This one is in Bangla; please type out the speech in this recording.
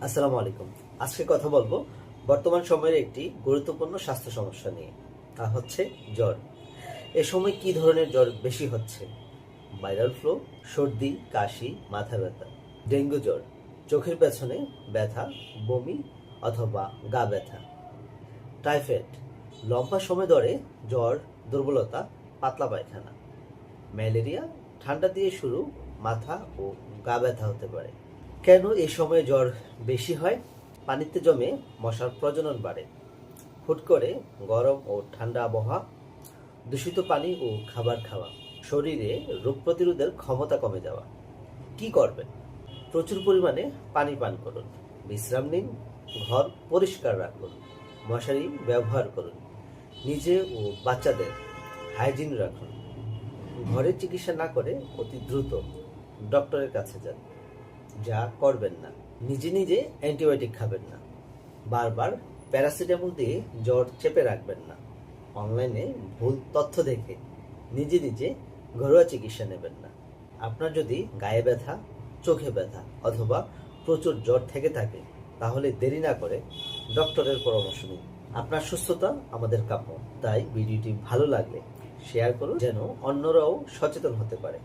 আসসালামু আলাইকুম। আজকে কথা বলবো বর্তমান সময়ের একটি গুরুত্বপূর্ণ স্বাস্থ্য সমস্যা নিয়ে। তা হচ্ছে জ্বর। এ সময় কি ধরনের জ্বর বেশি হচ্ছে? ভাইরাল ফ্লু, সর্দি, কাশি, মাথা ব্যথা, ডেঙ্গু জ্বর, চোখের পেছনে ব্যথা, বমি অথবা গা ব্যথা, টাইফয়েড, লম্বা সময় ধরে জ্বর, দুর্বলতা, পাতলা পায়খানা, ম্যালেরিয়া, ঠান্ডা দিয়ে শুরু, মাথা ও গা ব্যথা হতে পারে। কেন এই সময়ে জ্বর বেশি হয়? পানিতে জমে মশার প্রজনন বাড়ে, হুট করে গরম ও ঠান্ডা আবহাওয়া, দূষিত পানি ও খাবার খাওয়া, শরীরে রোগ প্রতিরোধের ক্ষমতা কমে যাওয়া। কি করবেন? প্রচুর পরিমাণে পানি পান করুন, বিশ্রাম নিন, ঘর পরিষ্কার রাখুন, মশারি ব্যবহার করুন, নিজে ও বাচ্চাদের হাইজিন রাখুন। ঘরে চিকিৎসা না করে অতি দ্রুত ডক্টরের কাছে যান। যা করবেন না, নিজে নিজে অ্যান্টিবায়োটিক খাবেন না, বারবার প্যারাসিটামল দিয়ে জ্বর চেপে রাখবেন না, অনলাইনে ভুল তথ্য দেখে নিজে নিজে ঘরোয়া চিকিৎসা নেবেন না। আপনার যদি গায়ে ব্যথা, চোখে ব্যথা অথবা প্রচুর জ্বর থেকে থাকে, তাহলে দেরি না করে ডক্টরের পরামর্শ নিন। আপনার সুস্থতা আমাদের কাম্য, তাই ভিডিওটি ভালো লাগলে শেয়ার করুন যেন অন্যরাও সচেতন হতে পারে।